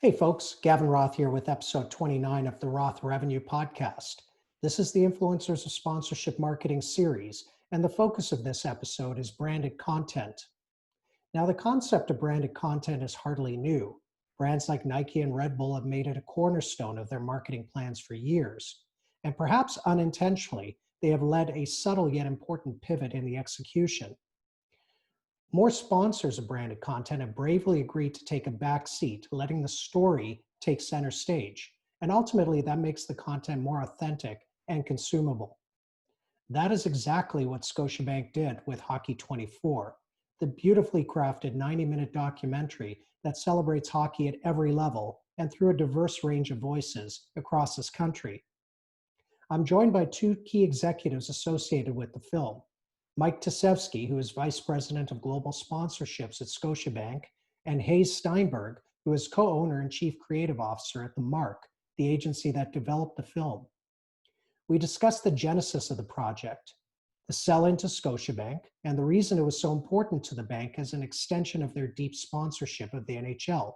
Hey folks, Gavin Roth here with episode 29 of the Roth Revenue Podcast. This is the Influencers of Sponsorship Marketing series, and the focus of this episode is branded content. Now, the concept of branded content is hardly new. Brands like Nike and Red Bull have made it a cornerstone of their marketing plans for years. And perhaps unintentionally, they have led a subtle yet important pivot in the execution. More sponsors of branded content have bravely agreed to take a back seat, letting the story take center stage. And ultimately, that makes the content more authentic and consumable. That is exactly what Scotiabank did with Hockey 24, the beautifully crafted 90-minute documentary that celebrates hockey at every level and through a diverse range of voices across this country. I'm joined by two key executives associated with the film. Mike Tasevski, who is Vice President of Global Sponsorships at Scotiabank, and Hayes Steinberg, who is co-owner and Chief Creative Officer at The Mark, the agency that developed the film. We discussed the genesis of the project, the sell-in to Scotiabank, and the reason it was so important to the bank as an extension of their deep sponsorship of the NHL.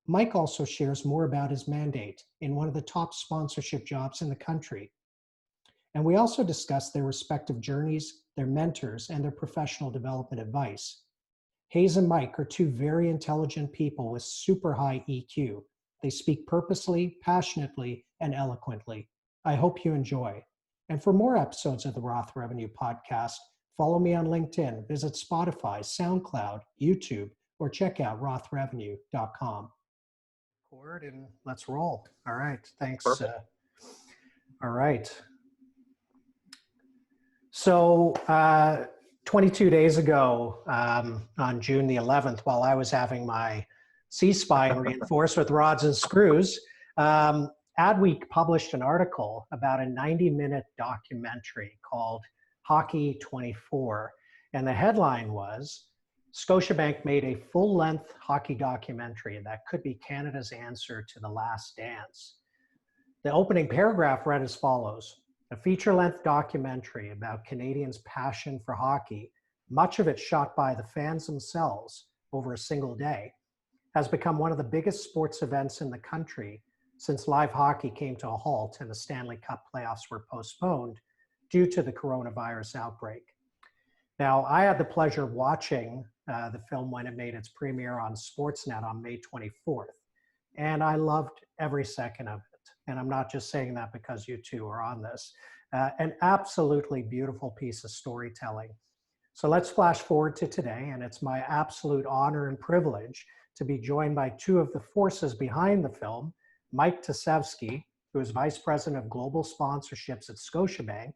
Mike also shares more about his mandate in one of the top sponsorship jobs in the country. And we also discussed their respective journeys, their mentors, and their professional development advice. Hayes and Mike are two very intelligent people with super high EQ. They speak purposely, passionately, and eloquently. I hope you enjoy. And for more episodes of the Roth Revenue Podcast, follow me on LinkedIn, visit Spotify, SoundCloud, YouTube, or check out rothrevenue.com. Forward and let's roll. All right, thanks. All right. So 22 days ago, on June the 11th, while I was having my C-spine reinforced with rods and screws, Adweek published an article about a 90-minute documentary called Hockey 24. And the headline was, Scotiabank made a full-length hockey documentary that could be Canada's answer to The Last Dance. The opening paragraph read as follows. A feature-length documentary about Canadians' passion for hockey, much of it shot by the fans themselves over a single day, has become one of the biggest sports events in the country since live hockey came to a halt and the Stanley Cup playoffs were postponed due to the coronavirus outbreak. Now, I had the pleasure of watching the film when it made its premiere on Sportsnet on May 24th, and I loved every second of it. And I'm not just saying that because you two are on this. An absolutely beautiful piece of storytelling. So let's flash forward to today, and it's my absolute honor and privilege to be joined by two of the forces behind the film, Mike Tasevski, who is Vice President of Global Sponsorships at Scotiabank,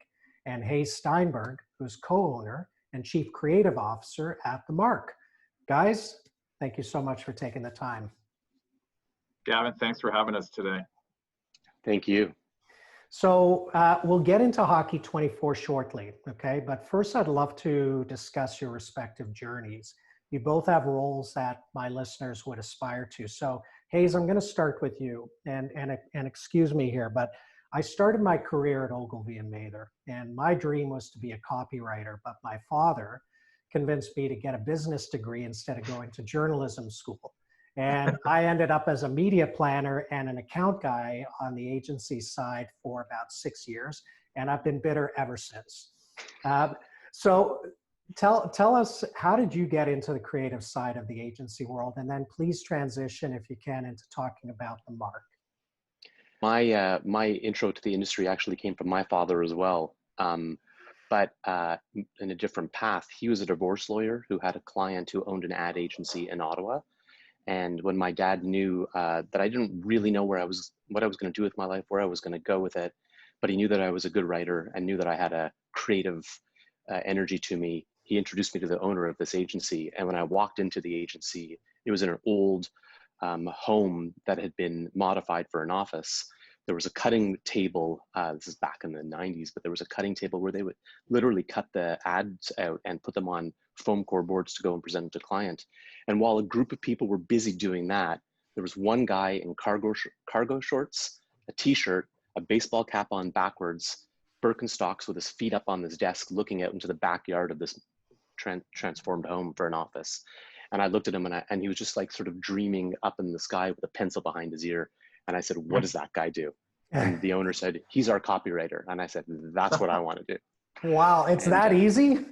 and Hayes Steinberg, who's co-owner and Chief Creative Officer at The Mark. Guys, thank you so much for taking the time. Gavin, thanks for having us today. Thank you. So we'll get into Hockey 24 shortly, okay? But first, I'd love to discuss your respective journeys. You both have roles that my listeners would aspire to. So Hayes, I'm going to start with you, and excuse me here, but I started my career at Ogilvy and Mather, and my dream was to be a copywriter, but my father convinced me to get a business degree instead of going to journalism school. And I ended up as a media planner and an account guy on the agency side for about 6 years, and I've been bitter ever since. So tell us, how did you get into the creative side of the agency world? And then please transition, if you can, into talking about The Mark. My intro to the industry actually came from my father as well, but in a different path. He was a divorce lawyer who had a client who owned an ad agency in Ottawa. And when my dad knew that I didn't really know what I was going to do with my life, where I was going to go with it, but he knew that I was a good writer and knew that I had a creative energy to me, he introduced me to the owner of this agency. And when I walked into the agency, it was in an old home that had been modified for an office. There was a cutting table, this is back in the 90s, but there was a cutting table where they would literally cut the ads out and put them on foam core boards to go and present to client. And while a group of people were busy doing that, there was one guy in cargo shorts, a t-shirt, a baseball cap on backwards, Birkenstocks with his feet up on his desk, looking out into the backyard of this transformed home for an office. And I looked at him and he was just like sort of dreaming up in the sky with a pencil behind his ear. And I said, what does that guy do? And the owner said, he's our copywriter. And I said, that's what I want to do. Wow, it's And, that easy?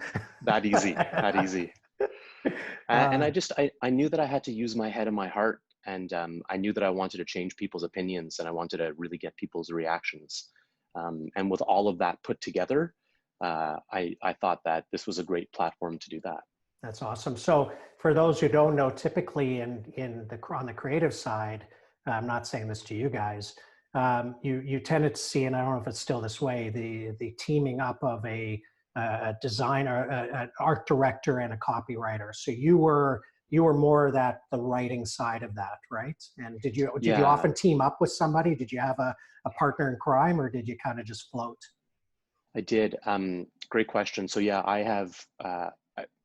That easy, that easy. And I knew that I had to use my head and my heart. And I knew that I wanted to change people's opinions and I wanted to really get people's reactions. And with all of that put together, I thought that this was a great platform to do that. That's awesome. So for those who don't know, typically on the creative side, I'm not saying this to you guys, you tended to see, and I don't know if it's still this way, the teaming up of a designer, an art director, and a copywriter. So you were more the writing side of that, right? And did you often team up with somebody? Did you have a partner in crime, or did you kind of just float? I did. Great question. So yeah, I have.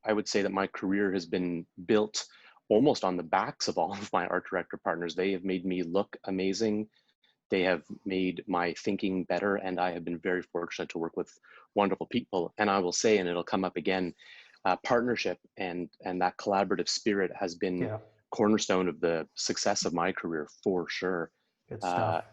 I would say that my career has been built almost on the backs of all of my art director partners. They have made me look amazing. They have made my thinking better, and I have been very fortunate to work with wonderful people. And I will say, and it'll come up again, partnership and that collaborative spirit has been cornerstone of the success of my career for sure. Good stuff.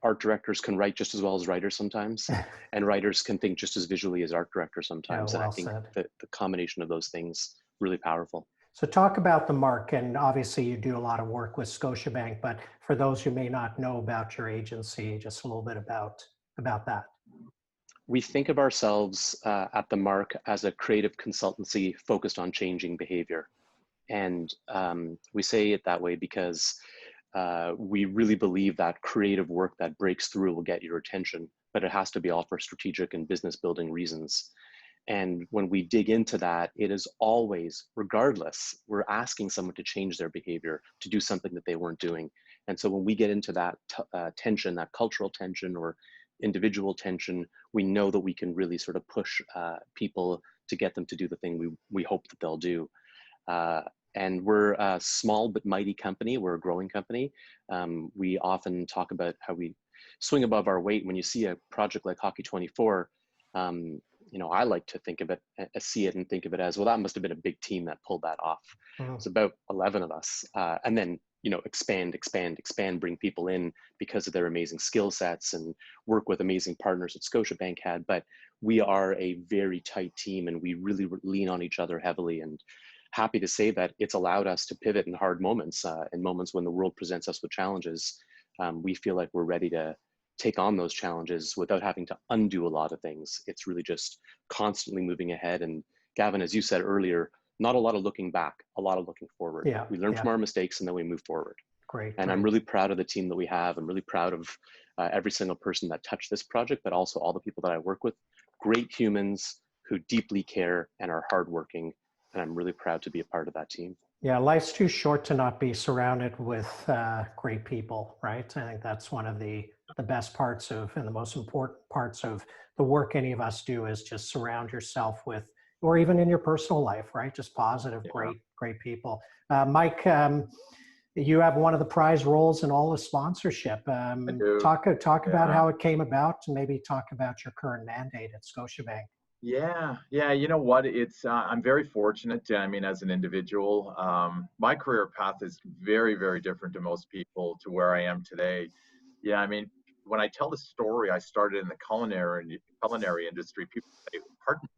Art directors can write just as well as writers sometimes, and writers can think just as visually as art directors sometimes. Well and I think the combination of those things really powerful. So talk about the mark, and obviously you do a lot of work with Scotiabank, but for those who may not know about your agency, just a little bit about that. We think of ourselves at the Mark as a creative consultancy focused on changing behavior. And we say it that way because we really believe that creative work that breaks through will get your attention, but it has to be all for strategic and business building reasons. And when we dig into that, it is always, regardless, we're asking someone to change their behavior, to do something that they weren't doing. And so when we get into that tension, that cultural tension or individual tension, we know that we can really sort of push people to get them to do the thing we hope that they'll do. And we're a small but mighty company. We're a growing company. We often talk about how we swing above our weight. When you see a project like Hockey 24, I like to think of it, see it and think of it as, well, that must have been a big team that pulled that off. It's about 11 of us. And then, expand, bring people in because of their amazing skill sets and work with amazing partners that Scotiabank had. But we are a very tight team and we really lean on each other heavily, and happy to say that it's allowed us to pivot in hard moments, in moments when the world presents us with challenges. We feel like we're ready to take on those challenges without having to undo a lot of things. It's really just constantly moving ahead. And Gavin, as you said earlier, not a lot of looking back, a lot of looking forward. We learn from our mistakes and then we move forward. Great. And I'm really proud of the team that we have. I'm really proud of every single person that touched this project, but also all the people that I work with. Great humans who deeply care and are hardworking. And I'm really proud to be a part of that team. Yeah, life's too short to not be surrounded with great people, right? I think that's one of the best parts of, and the most important parts of the work any of us do, is just surround yourself with, or even in your personal life, right? Just positive, great people. Mike, you have one of the prize roles in all the sponsorship. Talk about how it came about, and maybe talk about your current mandate at Scotiabank. Yeah. You know what? It's I'm very fortunate. As an individual, my career path is very, very different to most people to where I am today. When I tell the story, I started in the culinary industry. People say, "Pardon?"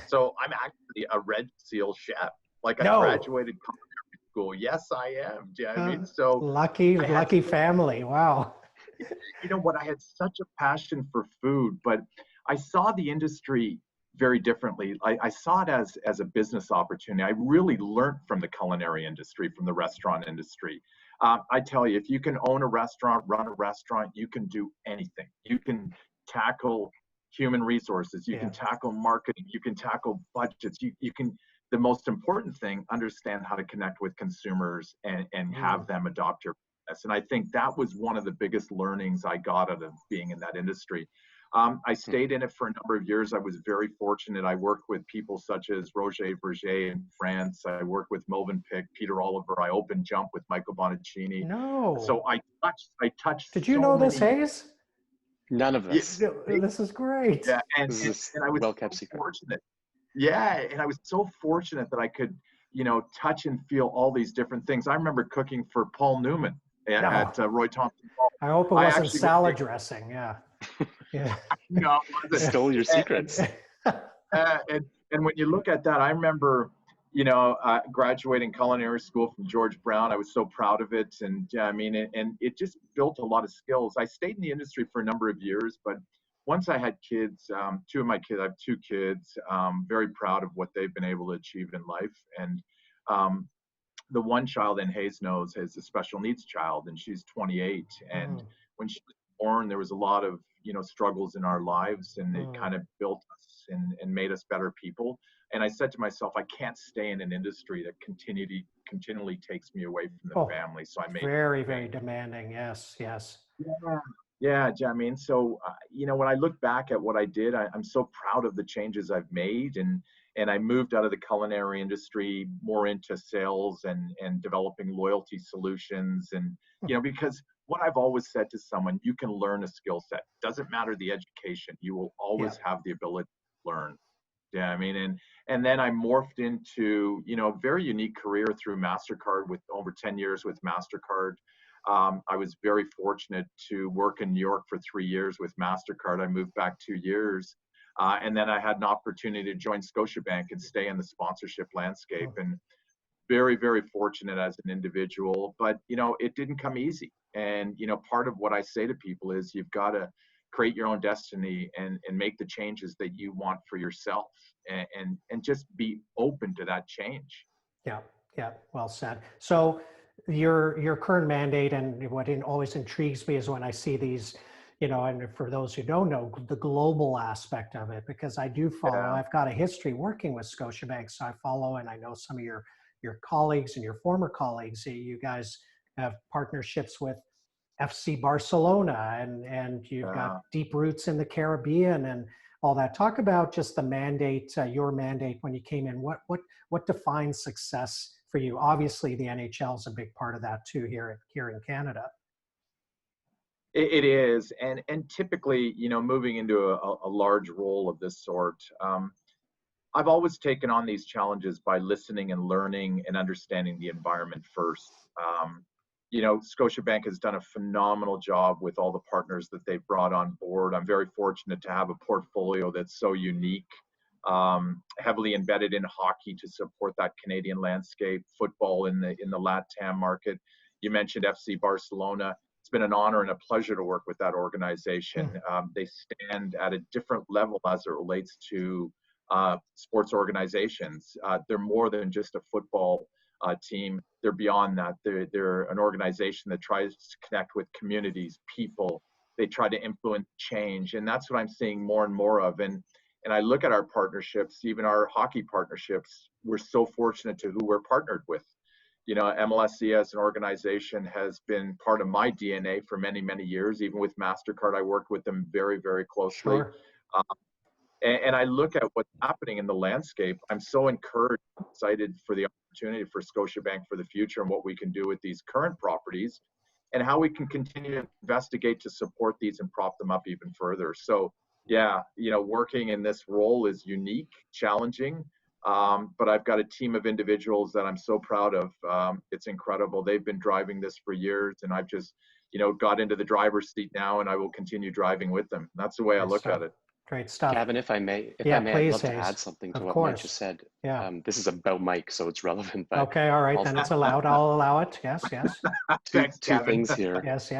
So I'm actually a Red Seal chef. I graduated culinary school. Yes, I am. Do you know what I mean? So lucky family. Wow. You know what? I had such a passion for food, but I saw the industry very differently. I saw it as a business opportunity. I really learned from the culinary industry, from the restaurant industry. I tell you, if you can own a restaurant, run a restaurant, you can do anything. You can tackle human resources, you can tackle marketing, you can tackle budgets, you can, the most important thing, understand how to connect with consumers and have them adopt your business. And I think that was one of the biggest learnings I got out of being in that industry. I stayed in it for a number of years. I was very fortunate. I worked with people such as Roger Berger in France. I worked with Melvin Pick, Peter Oliver. I opened Jump with Michael Bonaccini. No. So I touched. Did you know this, Hayes? None of this. This is great. Yeah, and I was well-kept secret. fortunate. Yeah, and I was so fortunate that I could touch and feel all these different things. I remember cooking for Paul Newman at Roy Thompson Hall. I hope it wasn't salad dressing. Yeah. Yeah. No, stole your secrets. And when you look at that, I remember, graduating culinary school from George Brown. I was so proud of it. And and it just built a lot of skills. I stayed in the industry for a number of years, but once I had kids, I have two kids, very proud of what they've been able to achieve in life. And the one child in Hays-Knows is a special needs child, and she's 28. And when she was born, there was a lot of, struggles in our lives, and it kind of built us and made us better people. And I said to myself, I can't stay in an industry that continually takes me away from the family. So I made very, very demanding. Yes. Yeah. So, when I look back at what I did, I'm so proud of the changes I've made. And I moved out of the culinary industry more into sales and developing loyalty solutions. And, because what I've always said to someone, you can learn a skill set. Doesn't matter the education. You will always have the ability to learn. Yeah, and then I morphed into, a very unique career through MasterCard with over 10 years with MasterCard. I was very fortunate to work in New York for 3 years with MasterCard. I moved back 2 years. And then I had an opportunity to join Scotiabank and stay in the sponsorship landscape. And very, very fortunate as an individual, but, it didn't come easy. And, part of what I say to people is you've got to create your own destiny and make the changes that you want for yourself and just be open to that change. Yeah. Well said. So your current mandate, and what always intrigues me is when I see these, and for those who don't know, the global aspect of it, because I do follow, I've got a history working with Scotiabank, so I follow, and I know some of your colleagues and your former colleagues. You guys have partnerships with FC Barcelona, and you've got deep roots in the Caribbean and all that. Talk about just the mandate, your mandate when you came in. What defines success for you? Obviously, the NHL is a big part of that too here in Canada. It is, and typically, moving into a large role of this sort, I've always taken on these challenges by listening and learning and understanding the environment first. Scotiabank has done a phenomenal job with all the partners that they've brought on board. I'm very fortunate to have a portfolio that's so unique, heavily embedded in hockey to support that Canadian landscape, football in the LATAM market. You mentioned FC Barcelona. It's been an honor and a pleasure to work with that organization. They stand at a different level as it relates to sports organizations. They're more than just a football team. They're beyond that. They're an organization that tries to connect with communities, people. They try to influence change, and that's what I'm seeing more and more of. And I look at our partnerships, even our hockey partnerships. We're so fortunate to who we're partnered with. MLSE as an organization has been part of my DNA for many, many years. Even with MasterCard, I worked with them very, very closely. Sure. And I look at what's happening in the landscape. I'm so encouraged, excited for the opportunity for Scotiabank for the future and what we can do with these current properties and how we can continue to investigate to support these and prop them up even further. So, working in this role is unique, challenging, but I've got a team of individuals that I'm so proud of. It's incredible. They've been driving this for years, and I've just, got into the driver's seat now, and I will continue driving with them. That's the way I look at it. Great stuff. Gavin, if I may, please, I'd love to add something to what Mike just said. Yeah. This is about Mike, so it's relevant. But okay, all right, then it's allowed. I'll allow it. Yes. two things here. Yes.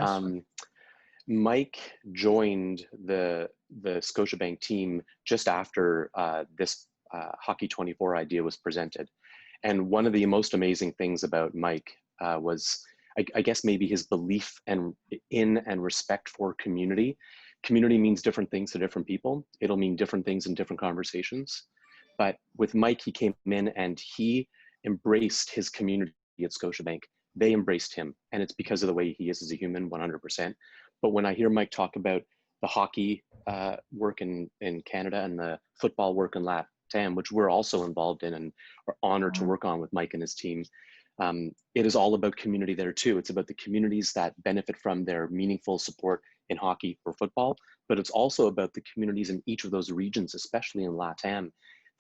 Mike joined the Scotiabank team just after this Hockey 24 idea was presented. And one of the most amazing things about Mike was, I guess, maybe his belief in and respect for community. Community means different things to different people. It'll mean different things in different conversations. But with Mike, he came in and he embraced his community at Scotiabank. They embraced him. And it's because of the way he is as a human, 100%. But when I hear Mike talk about the hockey work in Canada and the football work in LATAM, which we're also involved in and are honored to work on with Mike and his team, it is all about community there too. It's about the communities that benefit from their meaningful support in hockey or football, but it's also about the communities in each of those regions, especially in LATAM,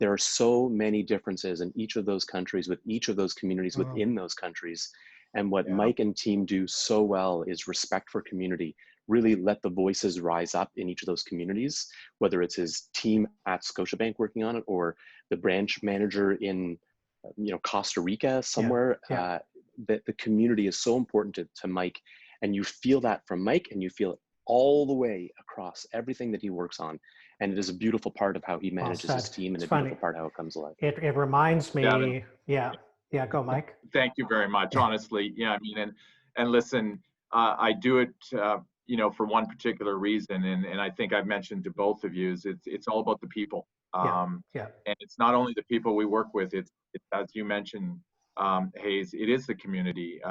there are so many differences in each of those countries, with each of those communities within those countries. And what Mike and team do so well is respect for community, really let the voices rise up in each of those communities, whether it's his team at Scotiabank working on it, or the branch manager in Costa Rica somewhere. The community is so important to Mike, and you feel that from Mike, and you feel it all the way across everything that he works on. And it is a beautiful part of how he manages his team, and a beautiful part how it comes alive. It reminds me, go Mike. Thank you very much. Honestly, I mean, and listen, I do it, for one particular reason, and I think I've mentioned to both of you, is it's all about the people. And it's not only the people we work with, it's as you mentioned, Hayes, it is the community.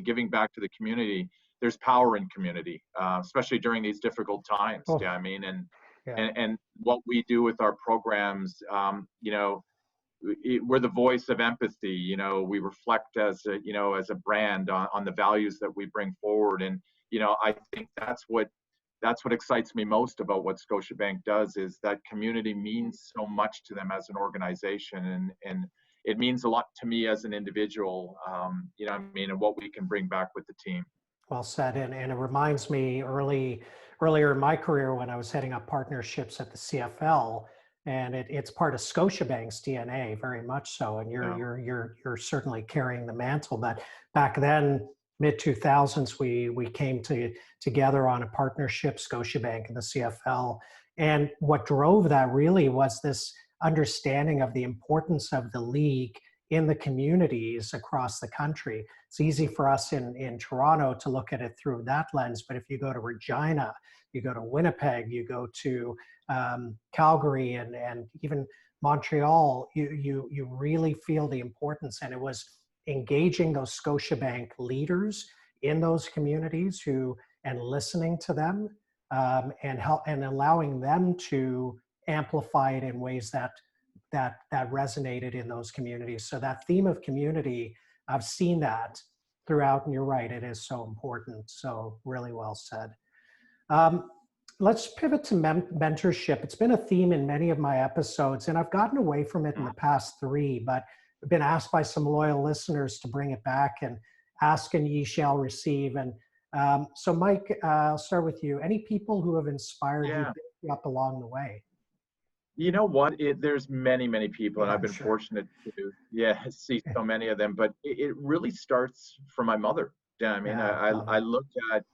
Giving back to the community, there's power in community, especially during these difficult times. And what we do with our programs, we're the voice of empathy. We reflect as a brand on the values that we bring forward. And I think that's what excites me most about what Scotiabank does, is that community means so much to them as an organization, and it means a lot to me as an individual, and what we can bring back with the team. Well said. And it reminds me earlier in my career when I was heading up partnerships at the CFL, and it's part of Scotiabank's DNA, very much so. And you're certainly carrying the mantle. But back then, mid 2000s, we came together on a partnership, Scotiabank and the CFL. And what drove that really was this understanding of the importance of the league in the communities across the country. It's easy for us in Toronto to look at it through that lens, but if you go to Regina, you go to Winnipeg, you go to Calgary and even Montreal, you really feel the importance. And it was engaging those Scotiabank leaders in those communities and listening to them and allowing them to amplify it in ways that resonated in those communities. So that theme of community, I've seen that throughout, and you're right, it is so important. So really well said. Let's pivot to mentorship. It's been a theme in many of my episodes, and I've gotten away from it in the past 3, but I've been asked by some loyal listeners to bring it back, and ask and ye shall receive. And so Mike, I'll start with you. Any people who have inspired you up along the way? You know what? There's many people, and I've been fortunate to see so many of them. But it really starts from my mother. I look at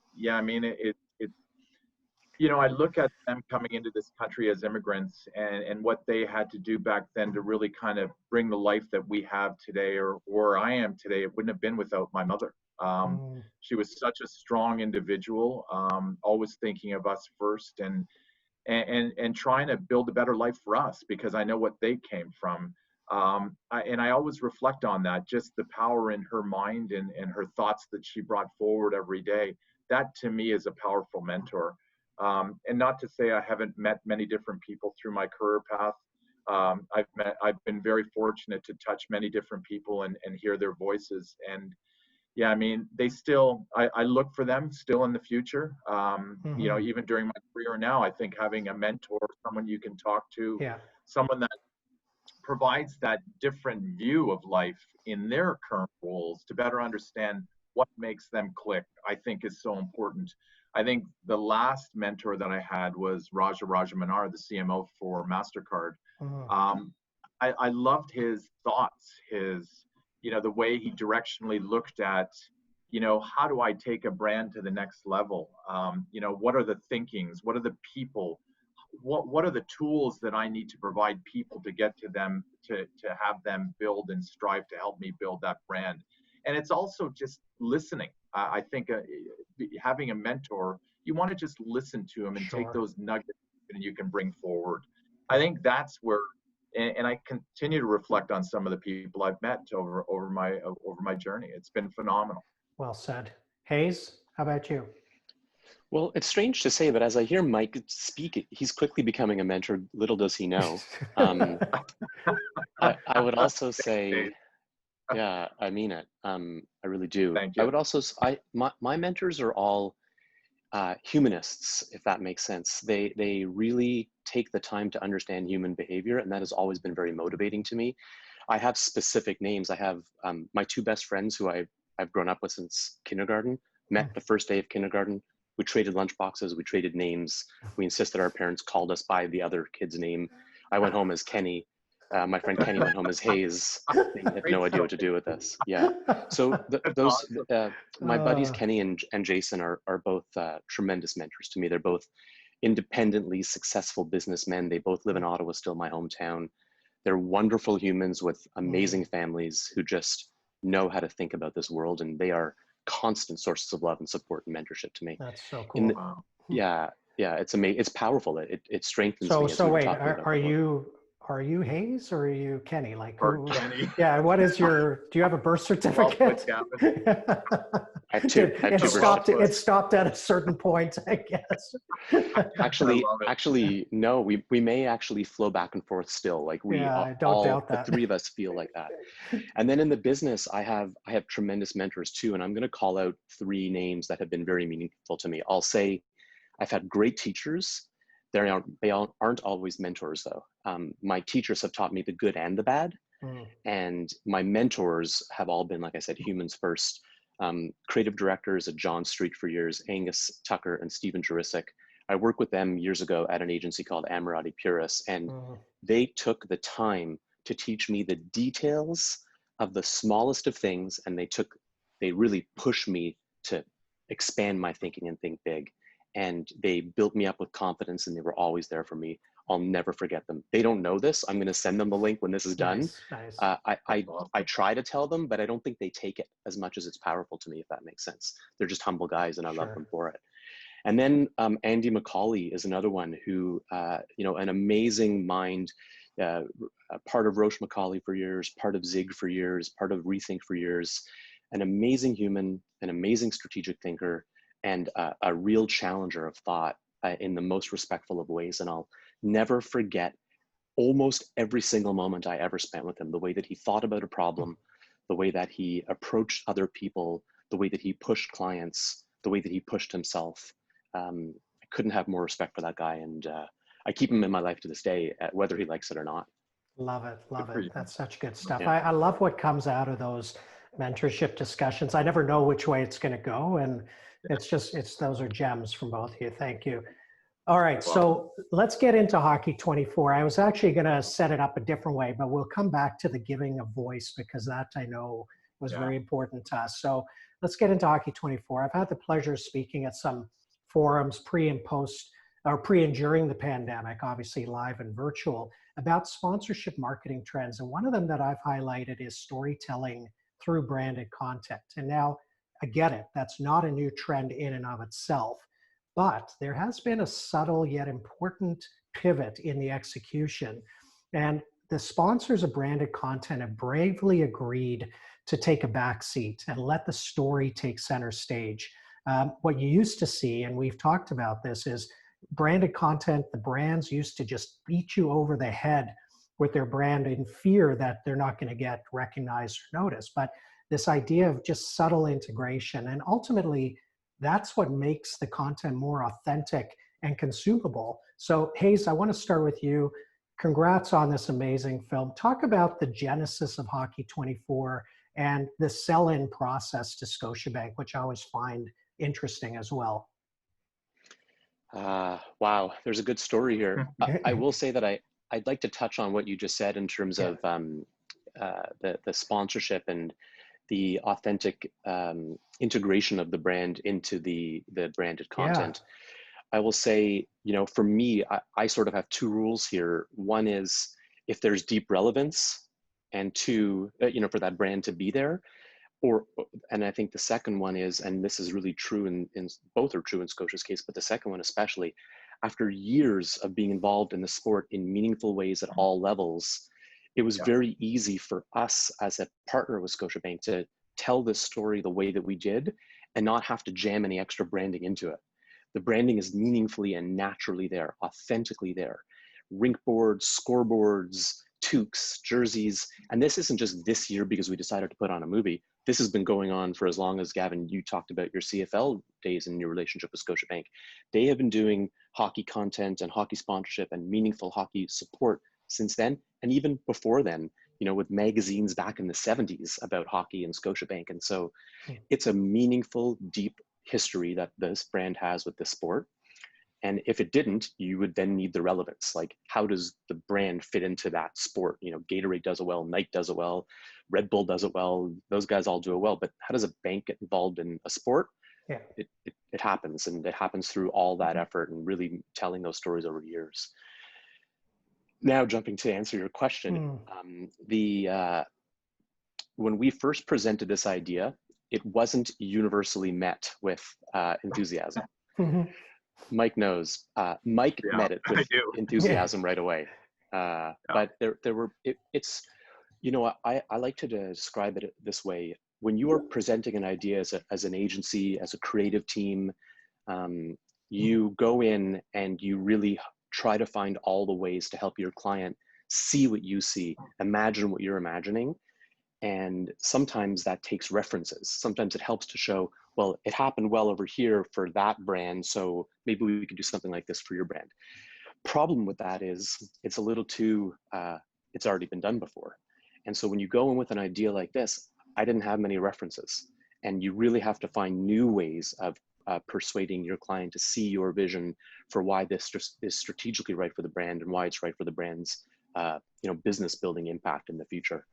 I look at them coming into this country as immigrants, and what they had to do back then to really kind of bring the life that we have today, or where I am today. It wouldn't have been without my mother. She was such a strong individual, always thinking of us first, and trying to build a better life for us, because I know what they came from. And I always reflect on that, just the power in her mind and her thoughts that she brought forward every day. That to me is a powerful mentor. And not to say I haven't met many different people through my career path. I've been very fortunate to touch many different people and hear their voices. And they still, I look for them still in the future. Even during my career now, I think having a mentor, someone you can talk to, someone that provides that different view of life in their current roles to better understand what makes them click, I think is so important. I think the last mentor that I had was Raja Manar, the CMO for MasterCard. I loved his thoughts, the way he directionally looked at, how do I take a brand to the next level? What are the thinkings? What are the people? What are the tools that I need to provide people to get to them, to have them build and strive to help me build that brand? And it's also just listening. I think having a mentor, you want to just listen to them and take those nuggets and you can bring forward. I think that's where, and I continue to reflect on some of the people I've met over my journey. It's been phenomenal. Well said. Hayes, how about you? Well, it's strange to say, but as I hear Mike speak, he's quickly becoming a mentor. Little does he know. I would also say, yeah, I mean it. I really do. Thank you. I would also, my mentors are all humanists, if that makes sense. They really take the time to understand human behavior, and that has always been very motivating to me. I have specific names. I have my two best friends who I've grown up with since kindergarten, met the first day of kindergarten. We traded lunchboxes, we traded names. We insisted our parents called us by the other kid's name. I went home as Kenny. My friend Kenny went home as Hayes. They had no idea what to do with us. Yeah. So my buddies Kenny and Jason are both tremendous mentors to me. They're both independently successful businessmen. They both live in Ottawa, still my hometown. They're wonderful humans with amazing families who just know how to think about this world, and they are constant sources of love and support and mentorship to me. That's so cool. Yeah, it's amazing. It's powerful. It strengthens me. So wait, are you Hayes or are you Kenny? Like who? Kenny. Yeah. What is do you have a birth certificate? I have two. It stopped at a certain point, I guess. Actually, no. We may actually flow back and forth still. Like I don't doubt that. The three of us feel like that. And then in the business, I have tremendous mentors too. And I'm going to call out three names that have been very meaningful to me. I'll say I've had great teachers. They aren't always mentors though. My teachers have taught me the good and the bad. And my mentors have all been, like I said, humans first. Creative directors at John Street for years, Angus Tucker and Stephen Jurisic. I worked with them years ago at an agency called Ammirati Puris, and they took the time to teach me the details of the smallest of things, and they really pushed me to expand my thinking and think big. And they built me up with confidence, and they were always there for me. I'll never forget them. They don't know this. I'm going to send them the link when this is done. Nice. I try to tell them, but I don't think they take it as much as it's powerful to me, if that makes sense. They're just humble guys, and I love them for it. And then Andy Mccauley is another one who, an amazing mind, part of Roche Mccauley for years, part of Zig for years, part of Rethink for years, an amazing human, an amazing strategic thinker, and a real challenger of thought in the most respectful of ways. And I'll never forget almost every single moment I ever spent with him, the way that he thought about a problem, the way that he approached other people, the way that he pushed clients, the way that he pushed himself. I couldn't have more respect for that guy. And I keep him in my life to this day, whether he likes it or not. Love it. That's such good stuff. Yeah. I love what comes out of those mentorship discussions. I never know which way it's going to go. And those are gems from both of you. Thank you. All right, so let's get into Hockey 24. I was actually going to set it up a different way, but we'll come back to the giving of voice because that I know was very important to us. So let's get into Hockey 24. I've had the pleasure of speaking at some forums pre and during the pandemic, obviously live and virtual, about sponsorship marketing trends. And one of them that I've highlighted is storytelling through branded content. And now I get it, that's not a new trend in and of itself. But there has been a subtle yet important pivot in the execution. And the sponsors of branded content have bravely agreed to take a back seat and let the story take center stage. What you used to see, and we've talked about this, is branded content, the brands used to just beat you over the head with their brand in fear that they're not going to get recognized or noticed. But this idea of just subtle integration, and ultimately, that's what makes the content more authentic and consumable. So Hayes, I want to start with you. Congrats on this amazing film. Talk about the genesis of Hockey 24 and the sell-in process to Scotiabank, which I always find interesting as well. Wow, there's a good story here. I will say that I'd like to touch on what you just said in terms of the sponsorship and the authentic integration of the brand into the branded content. I will say, for me, I sort of have two rules here. One is if there's deep relevance, and two, for that brand to be there. And I think the second one is, and this is really true in both are true in Scotia's case, but the second one especially, after years of being involved in the sport in meaningful ways at all levels, it was very easy for us as a partner with Scotiabank to tell this story the way that we did and not have to jam any extra branding into it. The branding is meaningfully and naturally there, authentically there. Rink boards, scoreboards, toques, jerseys. And this isn't just this year because we decided to put on a movie. this has been going on for as long as, Gavin, you talked about your CFL days and your relationship with Scotiabank. They have been doing hockey content and hockey sponsorship and meaningful hockey support since then, and even before then, you know, with magazines back in the 70s about hockey and Scotiabank. And so it's a meaningful, deep history that this brand has with the sport. And if it didn't, you would then need the relevance. Like, how does the brand fit into that sport? You know, Gatorade does it well, Nike does it well, Red Bull does it well. Those guys all do it well. But how does a bank get involved in a sport? Yeah. It happens, and it happens through all that effort and really telling those stories over years. Now, jumping to answer your question, when we first presented this idea, it wasn't universally met with enthusiasm. Mike knows. Mike met it with enthusiasm right away. But there were, it's, you know, I like to describe it this way. When you are presenting an idea as an agency, as a creative team, you go in and you really try to find all the ways to help your client see what you see, imagine what you're imagining. And sometimes that takes references. Sometimes it helps to show, well, it happened well over here for that brand, so maybe we could do something like this for your brand. Problem with that is it's a little too, it's already been done before. And so when you go in with an idea like this, I didn't have many references. And you really have to find new ways of persuading your client to see your vision for why this is strategically right for the brand and why it's right for the brand's you know, business building impact in the future.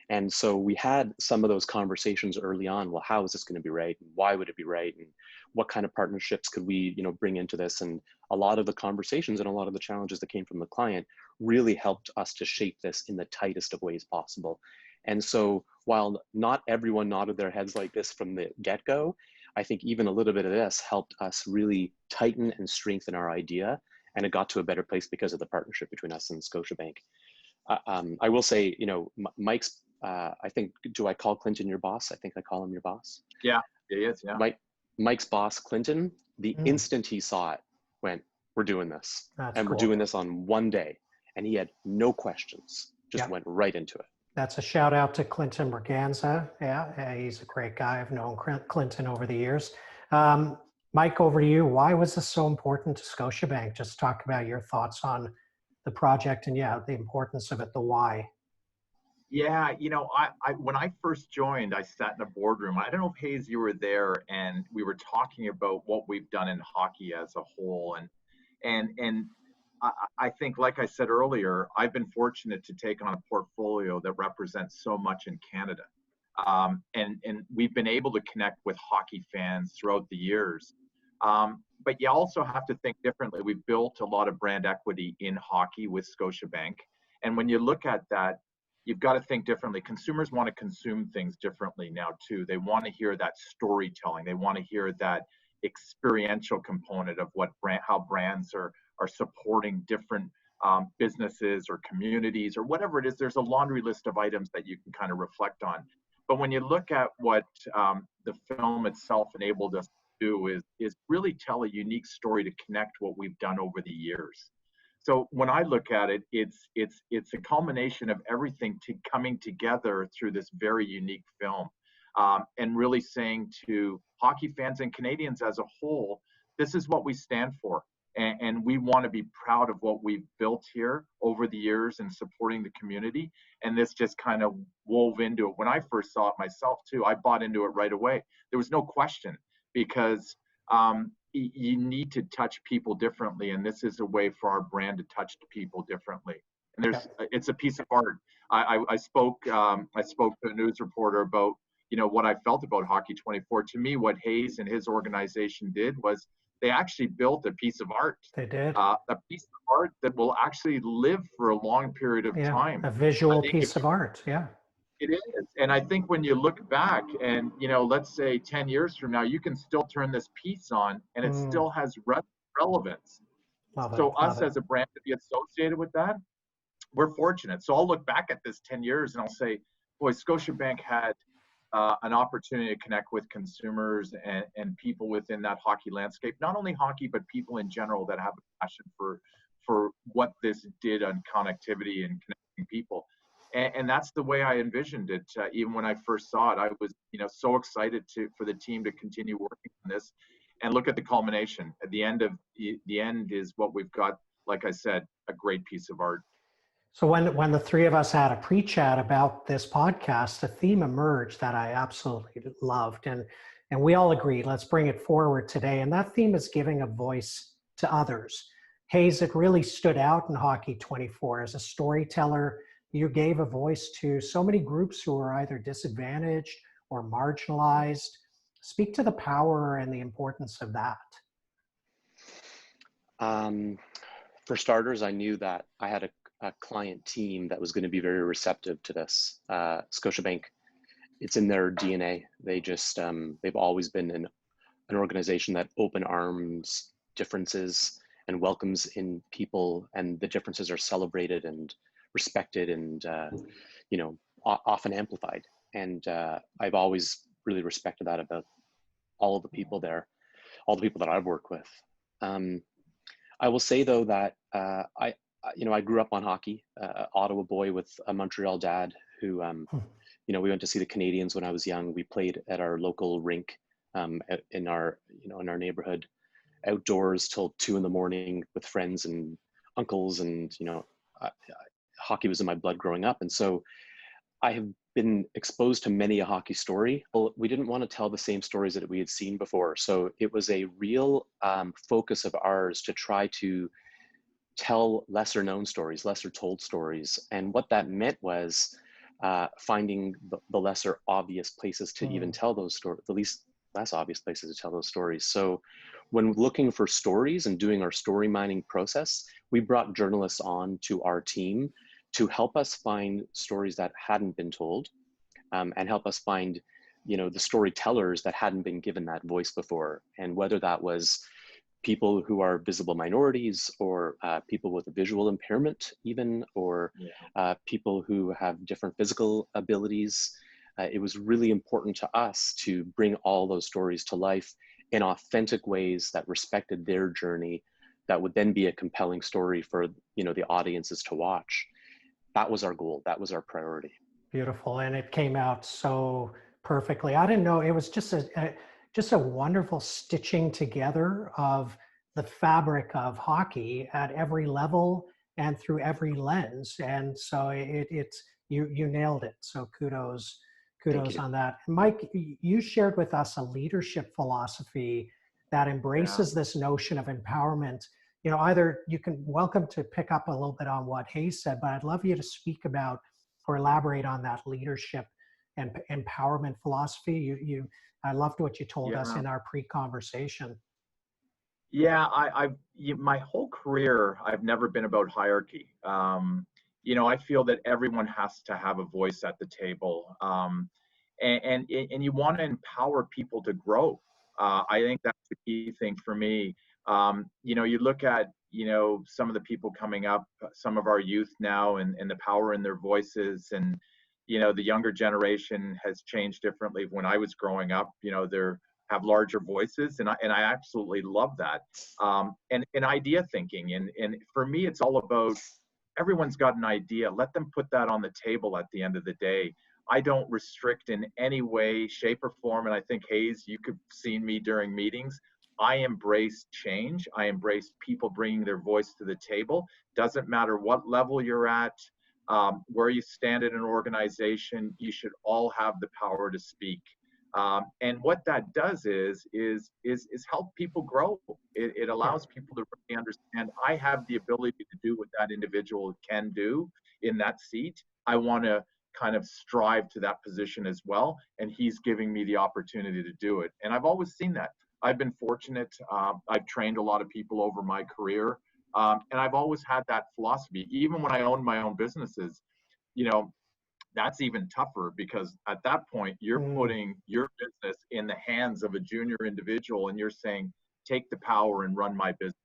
And so we had some of those conversations early on. Well, how is this going to be right? And why would it be right? And what kind of partnerships could we, you know, bring into this? And a lot of the conversations and a lot of the challenges that came from the client really helped us to shape this in the tightest of ways possible. And so while not everyone nodded their heads like this from the get-go, I think even a little bit of this helped us really tighten and strengthen our idea. And it got to a better place because of the partnership between us and Scotiabank. I will say, you know, Mike's, I think, do I call Clinton your boss? I think I call him your boss. Yeah, he is, yeah. Mike's boss, Clinton, the instant he saw it, went, we're doing this. That's and cool. We're doing this on one day. And he had no questions, just went right into it. That's a shout out to Clinton Braganza. Yeah, he's a great guy. I've known Clinton over the years. Mike, over to you. Why was this so important to Scotiabank? Just talk about your thoughts on the project and the importance of it, the why. Yeah, you know, I when I first joined, I sat in a boardroom. I don't know if Hayes, you were there, and we were talking about what we've done in hockey as a whole. And I think, like I said earlier, I've been fortunate to take on a portfolio that represents so much in Canada. And we've been able to connect with hockey fans throughout the years. But you also have to think differently. We've built a lot of brand equity in hockey with Scotiabank. And when you look at that, you've got to think differently. Consumers want to consume things differently now too. They want to hear that storytelling. They want to hear that experiential component of how brands are supporting different businesses or communities or whatever it is. There's a laundry list of items that you can kind of reflect on. But when you look at what the film itself enabled us to do is really tell a unique story to connect what we've done over the years. So when I look at it, it's a culmination of everything coming together through this very unique film, and really saying to hockey fans and Canadians as a whole, this is what we stand for. And we want to be proud of what we've built here over the years and supporting the community. And this just kind of wove into it. When I first saw it myself too, I bought into it right away. There was no question, because you need to touch people differently, and this is a way for our brand to touch people differently. And it's a piece of art. I spoke to a news reporter about, you know, what I felt about Hockey 24. To me, what Hayes and his organization did was they actually built a piece of art. They did. A piece of art that will actually live for a long period of time. A visual piece of art. Yeah. It is. And I think when you look back and, you know, let's say 10 years from now, you can still turn this piece on and it still has relevance. So us as a brand to be associated with that, we're fortunate. So I'll look back at this 10 years and I'll say, boy, Scotiabank had an opportunity to connect with consumers and people within that hockey landscape, not only hockey, but people in general that have a passion for what this did on connectivity and connecting people. And that's the way I envisioned it. Even when I first saw it, I was, so excited for the team to continue working on this, and look at the culmination. At the end is what we've got. Like I said, a great piece of art. So when the three of us had a pre-chat about this podcast, a theme emerged that I absolutely loved, and we all agreed, let's bring it forward today. And that theme is giving a voice to others. Hayes, it really stood out in Hockey 24 as a storyteller. You gave a voice to so many groups who are either disadvantaged or marginalized. Speak to the power and the importance of that. For starters, I knew that I had a client team that was going to be very receptive to this. Scotiabank, it's in their DNA. They just, they've always been an organization that open arms differences and welcomes in people, and the differences are celebrated and respected and, often amplified. And I've always really respected that about all of the people there, all the people that I've worked with. I will say though that I grew up on hockey, Ottawa boy with a Montreal dad who, we went to see the Canadians when I was young. We played at our local rink in our neighborhood, outdoors till 2 a.m. with friends and uncles, and hockey was in my blood growing up. And so I have been exposed to many a hockey story. Well, we didn't want to tell the same stories that we had seen before. So it was a real focus of ours to try to tell lesser known stories, lesser told stories. And what that meant was finding the lesser obvious places to even tell those stories, the least less obvious places to tell those stories. So when looking for stories and doing our story mining process, we brought journalists on to our team to help us find stories that hadn't been told, and help us find, the storytellers that hadn't been given that voice before. And whether that was people who are visible minorities, or people with a visual impairment even, or people who have different physical abilities, it was really important to us to bring all those stories to life in authentic ways that respected their journey, that would then be a compelling story for, the audiences to watch. That was our goal. That was our priority. Beautiful. And it came out so perfectly. I didn't know, it was just a wonderful stitching together of the fabric of hockey at every level and through every lens. And so you nailed it. So kudos on that. And Mike, you shared with us a leadership philosophy that embraces this notion of empowerment. Either you can welcome to pick up a little bit on what Hayes said, but I'd love you to speak about or elaborate on that leadership and empowerment philosophy. I loved what you told us in our pre-conversation. Yeah, my whole career, I've never been about hierarchy. I feel that everyone has to have a voice at the table, and you want to empower people to grow. I think that's the key thing for me. You look at some of the people coming up, some of our youth now, and the power in their voices, and the younger generation has changed differently. When I was growing up, they're have larger voices, and I absolutely love that. And idea thinking, and for me, it's all about everyone's got an idea. Let them put that on the table at the end of the day. I don't restrict in any way, shape, or form. And I think, Hayes, you could have seen me during meetings. I embrace change. I embrace people bringing their voice to the table. Doesn't matter what level you're at, where you stand in an organization, you should all have the power to speak. And what that does is help people grow. It allows people to really understand, I have the ability to do what that individual can do in that seat. I want to kind of strive to that position as well, and he's giving me the opportunity to do it. And I've always seen that. I've been fortunate. I've trained a lot of people over my career, and I've always had that philosophy. Even when I owned my own businesses, that's even tougher, because at that point you're putting your business in the hands of a junior individual, and you're saying, take the power and run my business.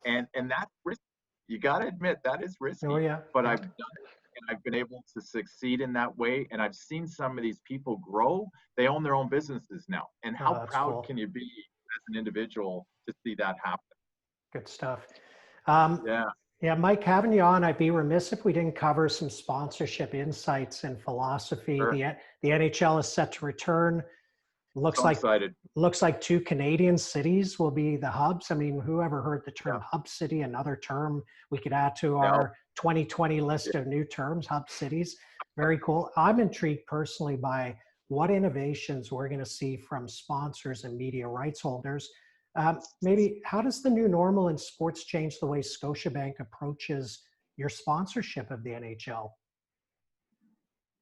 And that's risky. You got to admit that is risky. But I've done it, and I've been able to succeed in that way. And I've seen some of these people grow. They own their own businesses now. And how proud can you be as an individual to see that happen? Good stuff. Yeah, Mike, having you on, I'd be remiss if we didn't cover some sponsorship insights and philosophy. Sure. The NHL is set to return. Looks So like excited. two Canadian cities will be the hubs. I mean, whoever heard the Yeah. term hub city, another term we could add to No. our 2020 list of new terms, hub cities. Very cool. I'm intrigued personally by what innovations we're going to see from sponsors and media rights holders. Maybe how does the new normal in sports change the way Scotiabank approaches your sponsorship of the NHL?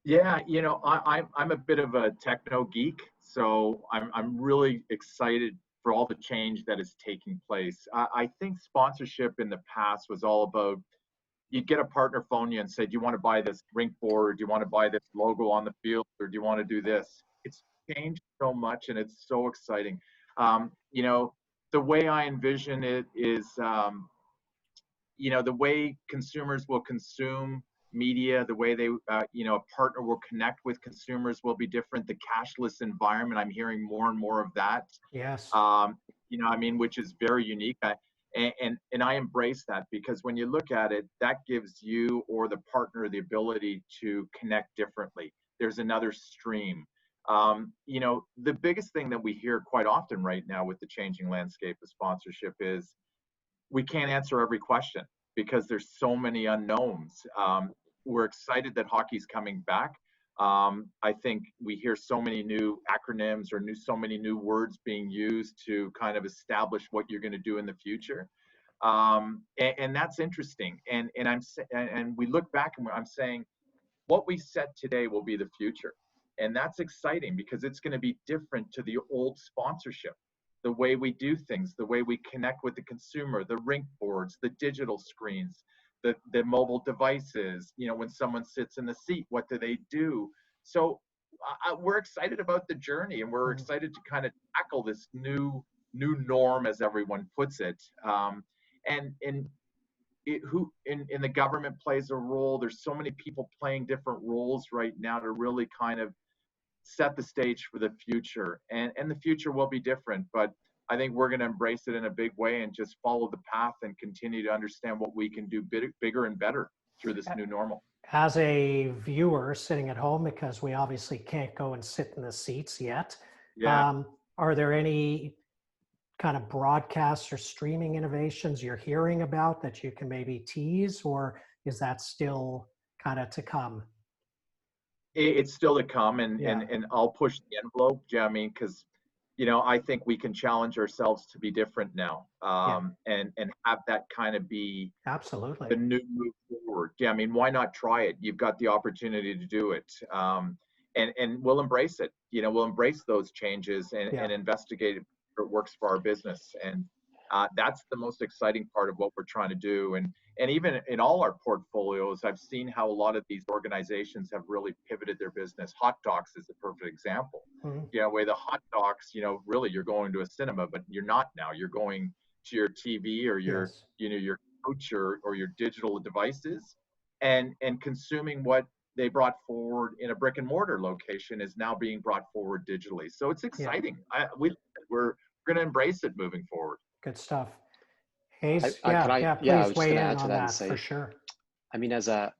Yeah, I'm a bit of a techno geek, so I'm really excited for all the change that is taking place. I think sponsorship in the past was all about you'd get a partner phone you and say, "Do you want to buy this rink board? Do you want to buy this logo on the field, or do you want to do this?" It's changed so much, and it's so exciting. You know, the way I envision it is, the way consumers will consume media, the way they, a partner will connect with consumers will be different. The cashless environment, I'm hearing more and more of that. Yes. Which is very unique. And I embrace that, because when you look at it, that gives you or the partner the ability to connect differently. There's another stream. The biggest thing that we hear quite often right now with the changing landscape of sponsorship is we can't answer every question because there's so many unknowns. We're excited that hockey's coming back. I think we hear so many new acronyms or so many new words being used to kind of establish what you're going to do in the future. And that's interesting. And we look back and I'm saying what we set today will be the future. And that's exciting because it's going to be different to the old sponsorship. The way we do things, the way we connect with the consumer, the rink boards, the digital screens, the mobile devices, when someone sits in the seat, what do they do? So we're excited about the journey, and we're excited to kind of tackle this new norm, as everyone puts it. Who in the government plays a role. There's so many people playing different roles right now to really kind of set the stage for the future, and the future will be different, but I think we're going to embrace it in a big way and just follow the path and continue to understand what we can do bigger and better through this new normal. As a viewer sitting at home, because we obviously can't go and sit in the seats yet, are there any kind of broadcast or streaming innovations you're hearing about that you can maybe tease, or is that still kind of to come? It's still to come, and I'll push the envelope, because I think we can challenge ourselves to be different now, and have that kind of be absolutely the new move forward. Why not try it? You've got the opportunity to do it, and we'll embrace it. We'll embrace those changes and investigate if it works for our business, and that's the most exciting part of what we're trying to do. And even in all our portfolios, I've seen how a lot of these organizations have really pivoted their business. Hot Docs is a perfect example. Where the hot docs, really you're going to a cinema, but you're not now. You're going to your TV or your couch or your digital devices, and consuming what they brought forward in a brick and mortar location is now being brought forward digitally. So it's exciting. We're going to embrace it moving forward. Good stuff. Hayes, I please weigh in on that and say, for sure. I mean, as a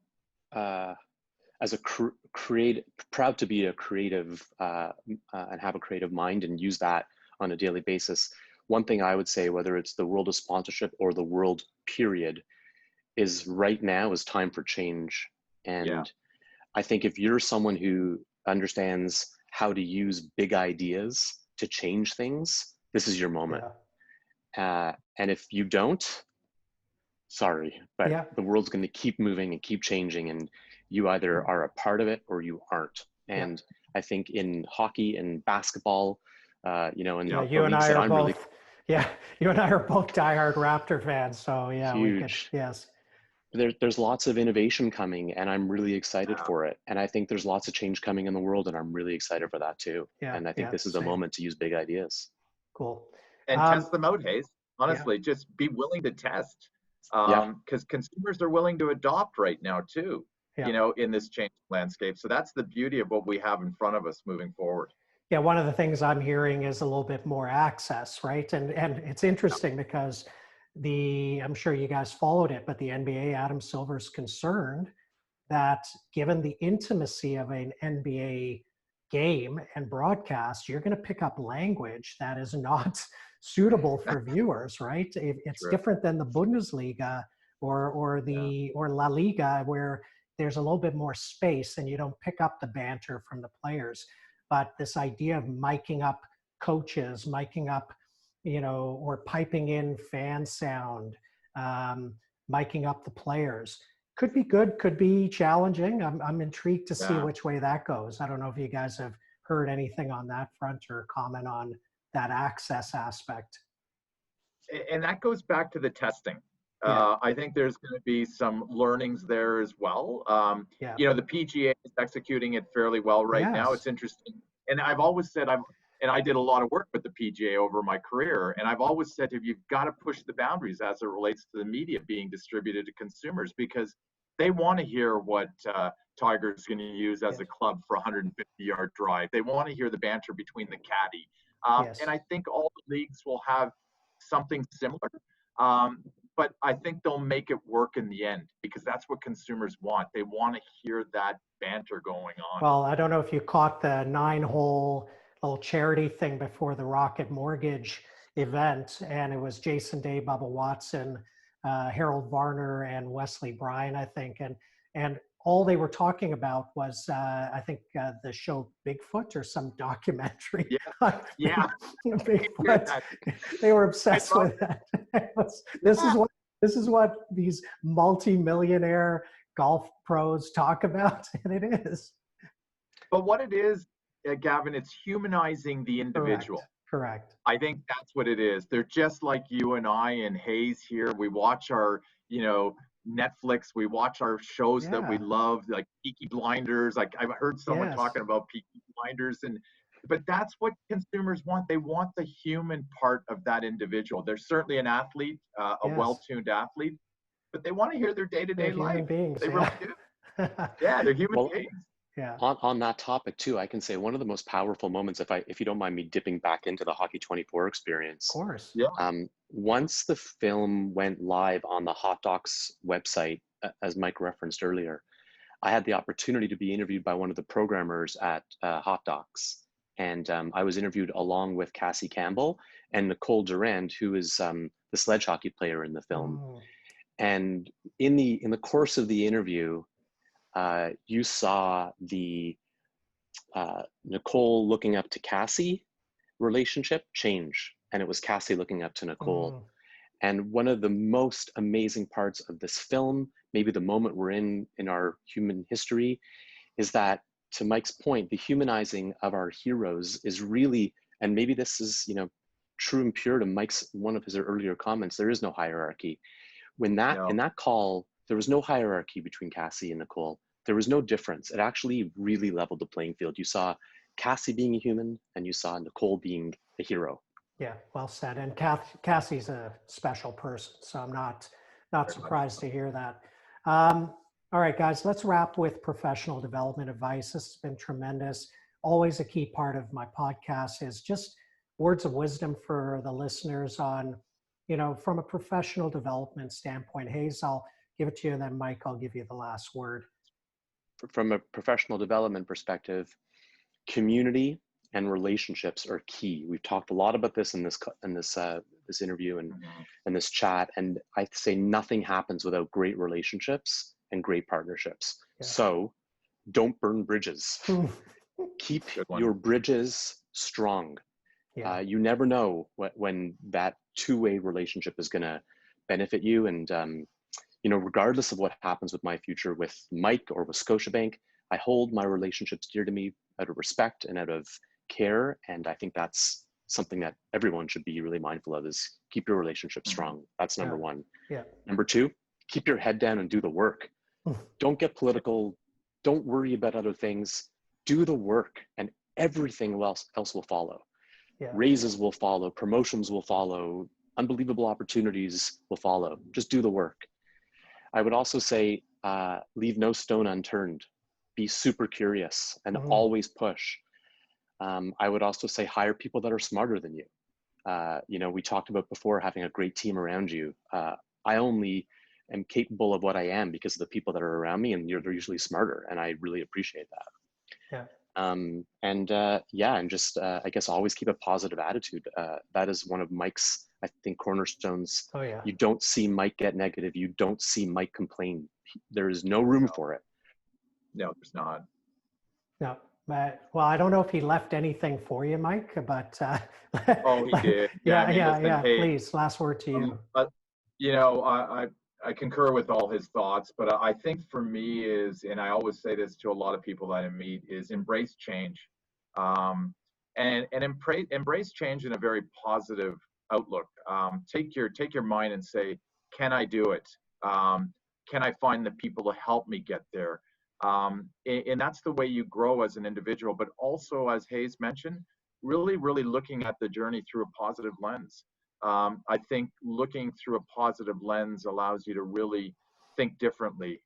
creative, proud to be a creative and have a creative mind and use that on a daily basis. One thing I would say, whether it's the world of sponsorship or the world period, is right now is time for change. And I think if you're someone who understands how to use big ideas to change things, this is your moment. And if you don't, sorry, but the world's going to keep moving and keep changing, and you either are a part of it or you aren't. And I think in hockey and basketball, you and I are both, you and I are both diehard Raptor fans. So huge. There's lots of innovation coming, and I'm really excited for it. And I think there's lots of change coming in the world, and I'm really excited for that too. And I think this is the moment to use big ideas. Cool. And test them out, Hayes. Honestly, just be willing to test, because consumers are willing to adopt right now too, in this changing landscape. So that's the beauty of what we have in front of us moving forward. Yeah, one of the things I'm hearing is a little bit more access, right? And it's interesting because I'm sure you guys followed it, but the NBA, Adam Silver's concerned that given the intimacy of an NBA game and broadcast, you're going to pick up language that is not suitable for viewers, right? It's True. different than the Bundesliga or La Liga, where there's a little bit more space and you don't pick up the banter from the players. But this idea of miking up coaches, miking up, or piping in fan sound, miking up the players, could be good, could be challenging. I'm intrigued to see which way that goes. I don't know if you guys have heard anything on that front or comment on that access aspect. And that goes back to the testing. I think there's going to be some learnings there as well. The PGA is executing it fairly well right now. It's interesting. And I've always said, I did a lot of work with the PGA over my career. And I've always said, you've got to push the boundaries as it relates to the media being distributed to consumers, because they want to hear what Tiger's going to use as a club for a 150-yard drive. They want to hear the banter between the caddy. And I think all the leagues will have something similar. But I think they'll make it work in the end, because that's what consumers want. They want to hear that banter going on. Well, I don't know if you caught the 9-hole little charity thing before the Rocket Mortgage event, and it was Jason Day, Bubba Watson, Harold Varner, and Wesley Bryan, I think. And all they were talking about was, I think, the show Bigfoot or some documentary. Bigfoot. They were obsessed with that. This is what these multi-millionaire golf pros talk about, and it is. But what it is, Gavin, it's humanizing the individual. Correct. I think that's what it is. They're just like you and I and Hayes here. We watch our, Netflix. We watch our shows that we love, like Peaky Blinders. Like I've heard someone talking about Peaky Blinders, but that's what consumers want. They want the human part of that individual. They're certainly an athlete, a well-tuned athlete, but they want to hear their day-to-day life. Human beings. They really do. They're human beings. Yeah. On that topic too, I can say one of the most powerful moments, if you don't mind me dipping back into the Hockey 24 experience. Of course. Yeah. Once the film went live on the Hot Docs website, as Mike referenced earlier, I had the opportunity to be interviewed by one of the programmers at Hot Docs, and I was interviewed along with Cassie Campbell and Nicole Durand, who is the sledge hockey player in the film. Oh. And in the course of the interview, you saw the Nicole looking up to Cassie relationship change, and it was Cassie looking up to Nicole. Oh. And one of the most amazing parts of this film, maybe the moment we're in our human history, is that, to Mike's point, the humanizing of our heroes is really, and maybe this is, true and pure to one of his earlier comments, there is no hierarchy. In that call, there was no hierarchy between Cassie and Nicole. There was no difference. It actually really leveled the playing field. You saw Cassie being a human, and you saw Nicole being a hero. Yeah, well said. And Cassie's a special person, so I'm not surprised to hear that. All right, guys, let's wrap with professional development advice. This has been tremendous. Always a key part of my podcast is just words of wisdom for the listeners on, from a professional development standpoint. Hayes, I'll give it to you, and then Mike, I'll give you the last word. From a professional development perspective, community and relationships are key. We've talked a lot about this in this interview and this chat, and I say nothing happens without great relationships and great partnerships. Yeah. So don't burn bridges. Keep your bridges strong. Yeah. You never know when that two-way relationship is going to benefit you. And regardless of what happens with my future with Mike or with Scotiabank, I hold my relationships dear to me out of respect and out of care. And I think that's something that everyone should be really mindful of, is keep your relationship strong. That's number one. Yeah. Number two, keep your head down and do the work. Don't get political. Don't worry about other things. Do the work, and everything else will follow. Yeah. Raises will follow. Promotions will follow. Unbelievable opportunities will follow. Just do the work. I would also say, leave no stone unturned. Be super curious and always push. I would also say hire people that are smarter than you. You know, we talked about before having a great team around you. I only am capable of what I am because of the people that are around me, and they're usually smarter, and I really appreciate that. Yeah. Yeah, and just I guess always keep a positive attitude. That is one of Mike's, I think, cornerstones. Oh yeah. You don't see Mike get negative. You don't see Mike complain. There is no room for it. No, there's not. No. But, well, I don't know if he left anything for you, Mike, but Oh, he did. yeah, I mean, yeah, listen, yeah. hey, Please, last word to you. you know, I concur with all his thoughts, but I think for me is, and I always say this to a lot of people that I meet, is embrace change, and embrace change in a very positive outlook. Take your mind and say, can I do it? Can I find the people to help me get there? And that's the way you grow as an individual, but also, as Hayes mentioned, really looking at the journey through a positive lens. I think looking through a positive lens allows you to really think differently.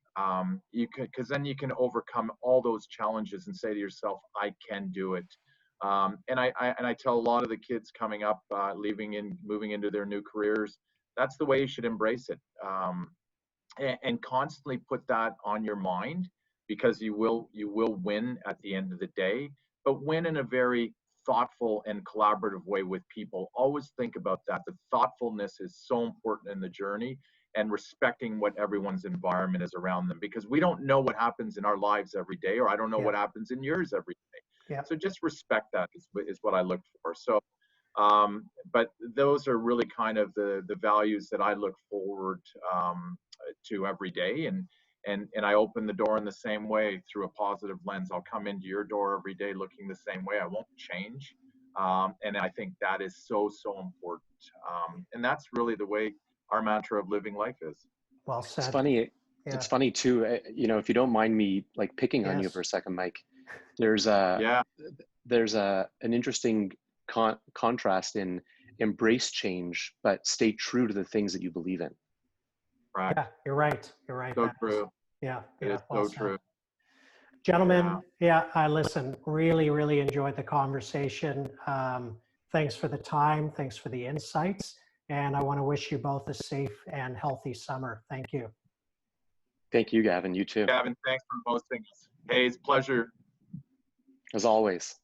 Because then you can overcome all those challenges and say to yourself, I can do it. And I tell a lot of the kids coming up, moving into their new careers, that's the way you should embrace it. And constantly put that on your mind, because you will win at the end of the day, but win in a very thoughtful and collaborative way with people. Always think about that. The thoughtfulness is so important in the journey, and respecting what everyone's environment is around them, because we don't know what happens in our lives every day, or I don't know what happens in yours every day. Yeah. So just respect that is what I look for. So but those are really kind of the values that I look forward to every day, and I open the door in the same way through a positive lens. I'll come into your door every day looking the same way. I won't change, and I think that is so important. And that's really the way our mantra of living life is. Well said. It's funny. Yeah. It's funny too. You know, if you don't mind me like picking on you Yes. for a second, Mike. There's an interesting contrast in embrace change, but stay true to the things that you believe in. Right. Yeah, you're right. You're right. So true. Yeah. It is Well so said. true. Gentlemen, I listen, really enjoyed the conversation. Thanks for the time. Thanks for the insights. And I want to wish you both a safe and healthy summer. Thank you. Thank you, Gavin. You too. Gavin, thanks for hosting us. Hey, it's a pleasure. As always.